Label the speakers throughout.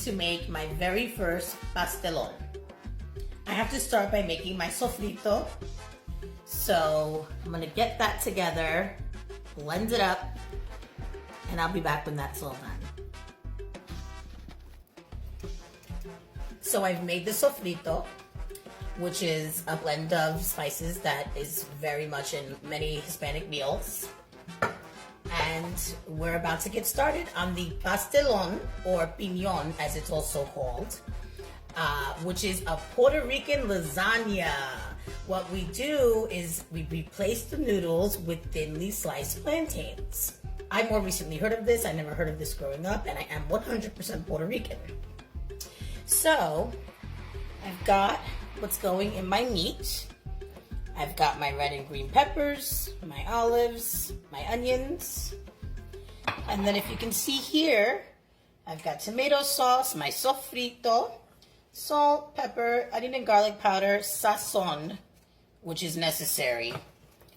Speaker 1: to make my very first pastelon. I have to start by making my sofrito. So I'm gonna get that together, blend it up, and I'll be back when that's all done. So I've made the sofrito, which is a blend of spices that is very much in many Hispanic meals. And we're about to get started on the pastelon, or piñón as it's also called, which is a Puerto Rican lasagna. What we do is we replace the noodles with thinly sliced plantains. I more recently heard of this. I never heard of this growing up, and I am 100% Puerto Rican. So I've got what's going in my meat. I've got my red and green peppers, my olives, my onions, and then if you can see here, I've got tomato sauce, my sofrito, salt, pepper, onion and garlic powder, sazon, which is necessary.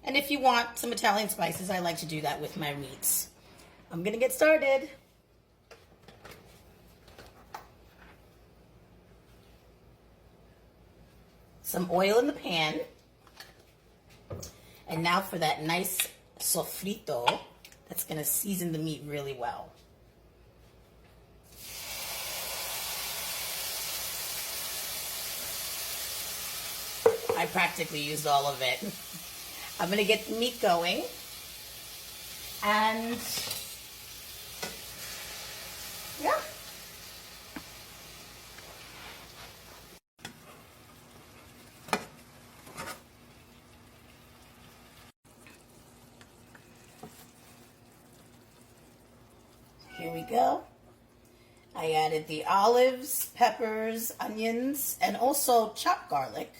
Speaker 1: And if you want some Italian spices, I like to do that with my meats. I'm gonna get started. Some oil in the pan. And now for that nice sofrito that's gonna season the meat really well. I practically used all of it. I'm gonna get the meat going, and yeah. Here we go. I added the olives, peppers, onions, and also chopped garlic.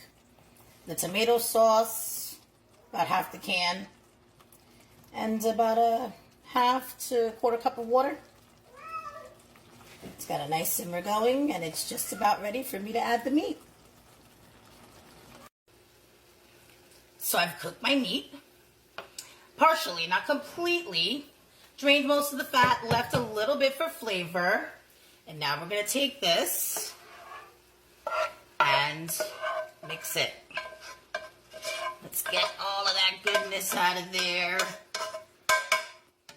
Speaker 1: The tomato sauce, about half the can, and about a half to a quarter cup of water. It's got a nice simmer going, and it's just about ready for me to add the meat. So I've cooked my meat, partially, not completely. Drained most of the fat, left a little bit for flavor. And now we're gonna take this and mix it. Let's get all of that goodness out of there.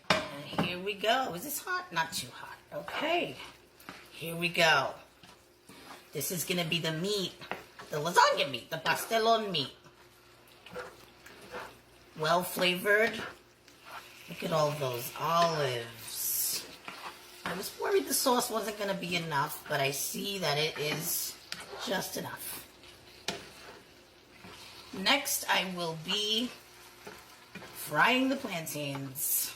Speaker 1: And here we go. Is this hot? Not too hot. Okay. Here we go. This is gonna be the meat, the lasagna meat, the pastelon meat. Well flavored. Look at all those olives. I was worried the sauce wasn't going to be enough, but I see that it is just enough. Next, I will be frying the plantains.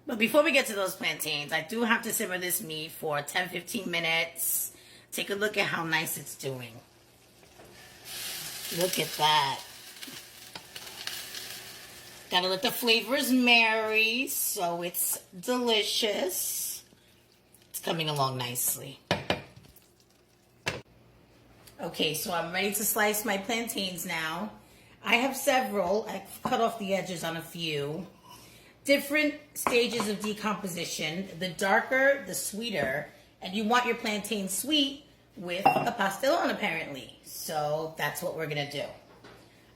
Speaker 1: But before we get to those plantains, I do have to simmer this meat for 10-15 minutes. Take a look at how nice it's doing. Look at that. Gotta let the flavors marry so it's delicious. It's coming along nicely. Okay, so I'm ready to slice my plantains now. I have several. I've cut off the edges on a few. Different stages of decomposition. The darker, the sweeter. And you want your plantain sweet with a pastelon, apparently. So that's what we're gonna do.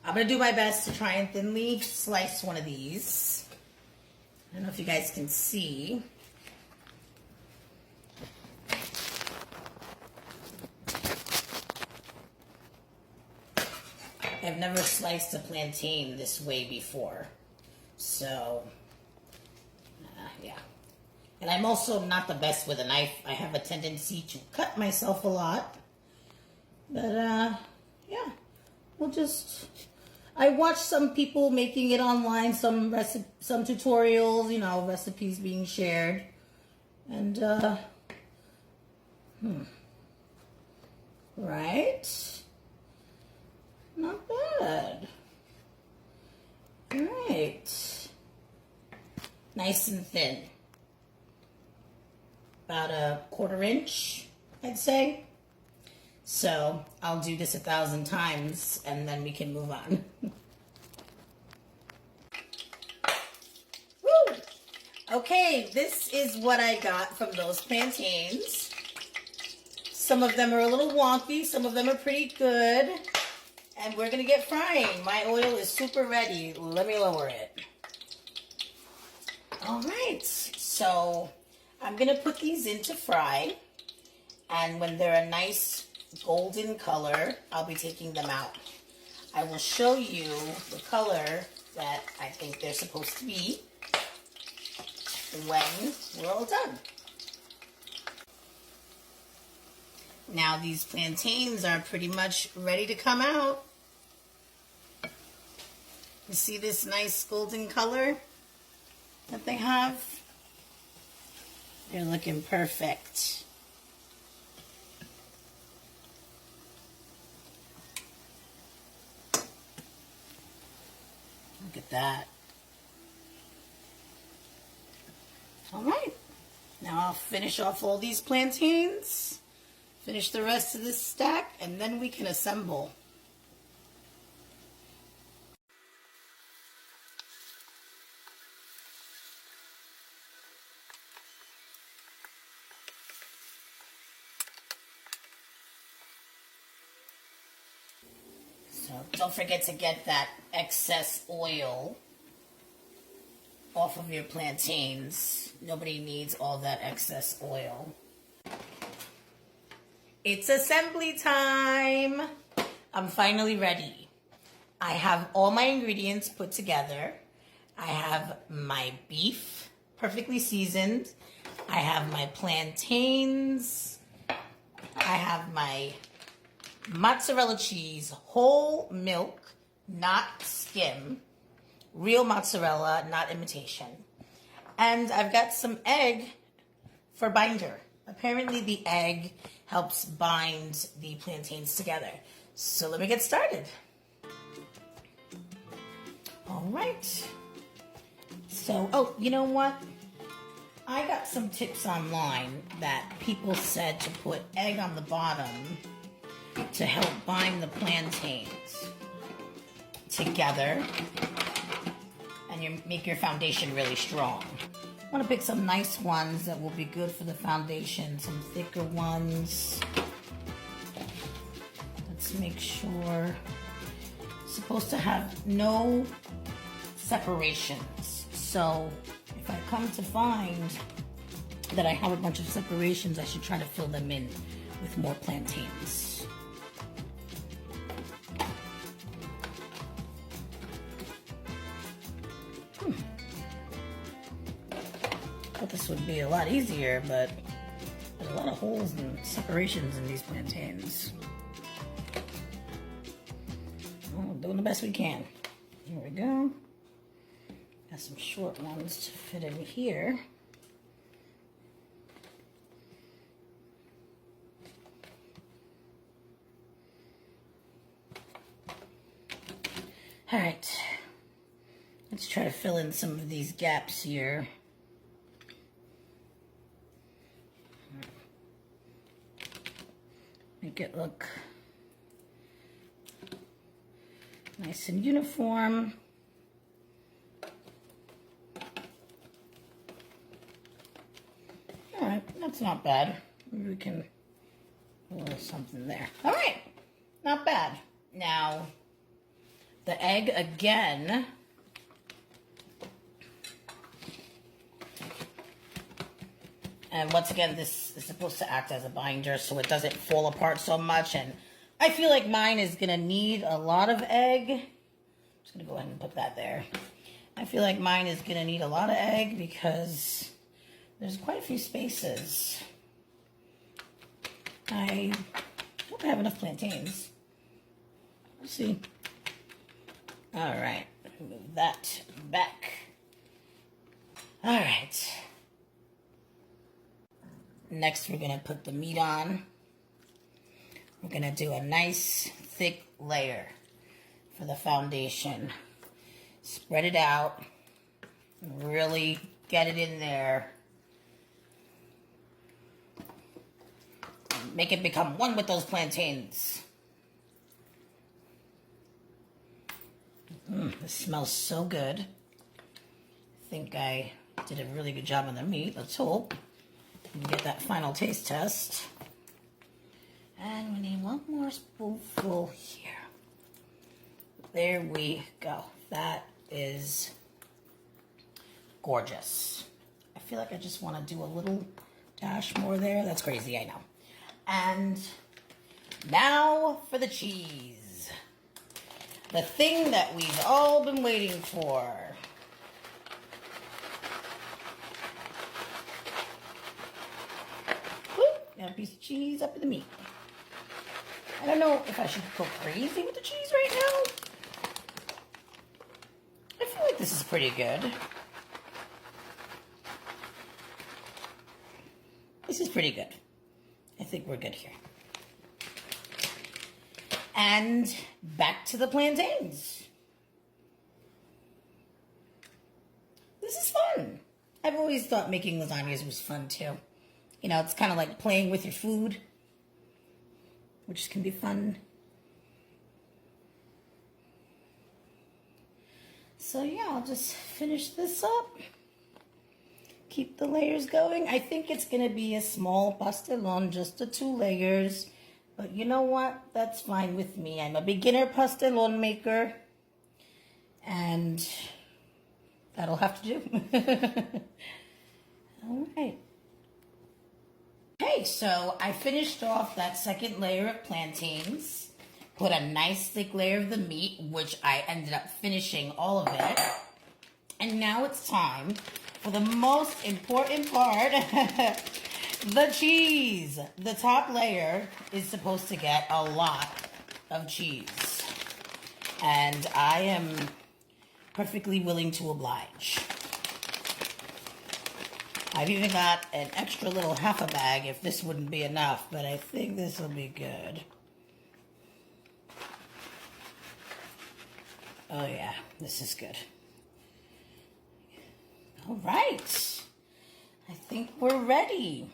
Speaker 1: I'm going to do my best to try and thinly slice one of these. I don't know if you guys can see. I've never sliced a plantain this way before. So, yeah. And I'm also not the best with a knife. I have a tendency to cut myself a lot. But, yeah. We'll just... I watched some people making it online, some tutorials, you know, recipes being shared. And, right? Not bad. Right. Nice and thin. About a 1/4 inch, I'd say. So I'll do this 1,000 times and then we can move on. Woo! Okay, this is what I got from those plantains. Some of them are a little wonky, some of them are pretty good. And we're gonna get frying. My oil is super ready. Let me lower it. All right, so I'm gonna put these in to fry. And when they're a nice golden color, I'll be taking them out. I will show you the color that I think they're supposed to be when we're all done. Now these plantains are pretty much ready to come out. You see this nice golden color that they have? They're looking perfect. Look at that. All right. Now I'll finish off all these plantains, finish the rest of this stack, and then we can assemble. So don't forget to get that excess oil off of your plantains. Nobody needs all that excess oil. It's assembly time. I'm finally ready. I have all my ingredients put together. I have my beef perfectly seasoned. I have my plantains. I have my mozzarella cheese, whole milk, not skim. Real mozzarella, not imitation. And I've got some egg for binder. Apparently the egg helps bind the plantains together. So let me get started. All right. So, oh, you know what? I got some tips online that people said to put egg on the bottom to help bind the plantains together and you make your foundation really strong. I want to pick some nice ones that will be good for the foundation, some thicker ones. Let's make sure. It's supposed to have no separations. So if I come to find that I have a bunch of separations, I should try to fill them in with more plantains. Thought this would be a lot easier, but there's a lot of holes and separations in these plantains. Well, doing the best we can. Here we go. Got some short ones to fit in here. All right, let's try to fill in some of these gaps here. Make it look nice and uniform. All right, that's not bad. Maybe we can put a little something there. All right, not bad. Now, the egg again. And once again, this is supposed to act as a binder so it doesn't fall apart so much. And I feel like mine is going to need a lot of egg. I'm just going to go ahead and put that there. I feel like mine is going to need a lot of egg because there's quite a few spaces. I hope I have enough plantains. Let's see. All right, move that back. All right. Next, we're gonna put the meat on. We're gonna do a nice thick layer for the foundation. Spread it out, really get it in there. Make it become one with those plantains. This smells so good. I think I Did a really good job on the meat. Let's hope we can get that final taste test. And we need one more spoonful here. There we go. That is gorgeous. I feel like I just want to do a little dash more there. That's crazy, I know. And now for the cheese. The thing that we've all been waiting for. Whoop, got a piece of cheese up in the meat. I don't know if I should go crazy with the cheese right now. I feel like this is pretty good. This is pretty good. I think we're good here. And back to the plantains. This is fun. I've always thought making lasagnas was fun too. You know, it's kind of like playing with your food, which can be fun. So yeah, I'll just finish this up. Keep the layers going. I think it's gonna be a small pastelon, just the 2 layers. But you know what? That's fine with me. I'm a beginner pastelon maker. And that'll have to do. All right. Okay, so I finished off that second layer of plantains. Put a nice thick layer of the meat, which I ended up finishing all of it. And now it's time for the most important part, the cheese. The top layer is supposed to get a lot of cheese. And I am perfectly willing to oblige. I've even got an extra little half a bag if this wouldn't be enough, but I think this will be good. Oh yeah, this is good. All right, I think we're ready.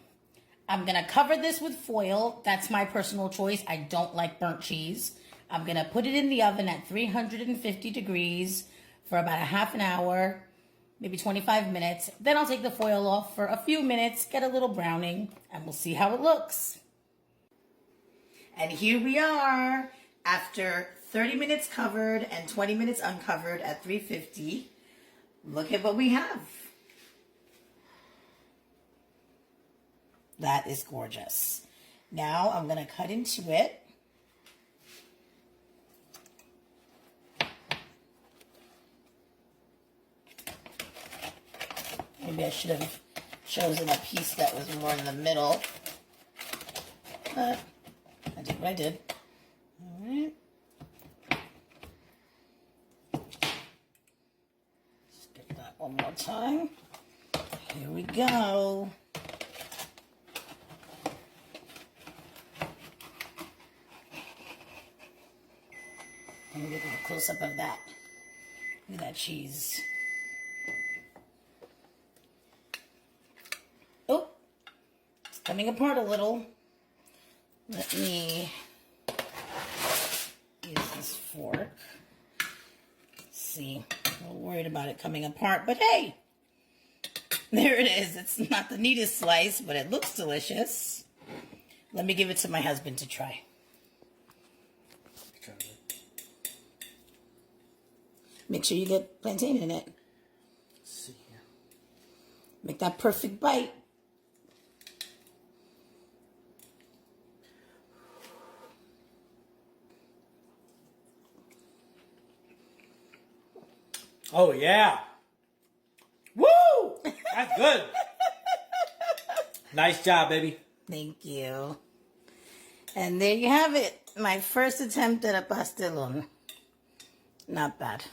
Speaker 1: I'm gonna cover this with foil. That's my personal choice. I don't like burnt cheese. I'm gonna put it in the oven at 350 degrees for about a half an hour, maybe 25 minutes. Then I'll take the foil off for a few minutes, get a little browning, and we'll see how it looks. And here we are, after 30 minutes covered and 20 minutes uncovered at 350. Look at what we have. That is gorgeous. Now I'm gonna cut into it. Maybe I should have chosen a piece that was more in the middle. But I did what I did. All right. Let's get that one more time. Here we go. Let me get a close-up of that. Look at that cheese. Oh, it's coming apart a little. Let me use this fork. Let's see, I'm a little worried about it coming apart, but hey, there it is. It's not the neatest slice, but it looks delicious. Let me give it to my husband to try. Make sure you get plantain in it.
Speaker 2: Let's see here.
Speaker 1: Make that perfect bite.
Speaker 2: Oh, yeah. Woo! That's good. Nice job, baby.
Speaker 1: Thank you. And there you have it. My first attempt at a pastelon. Not bad.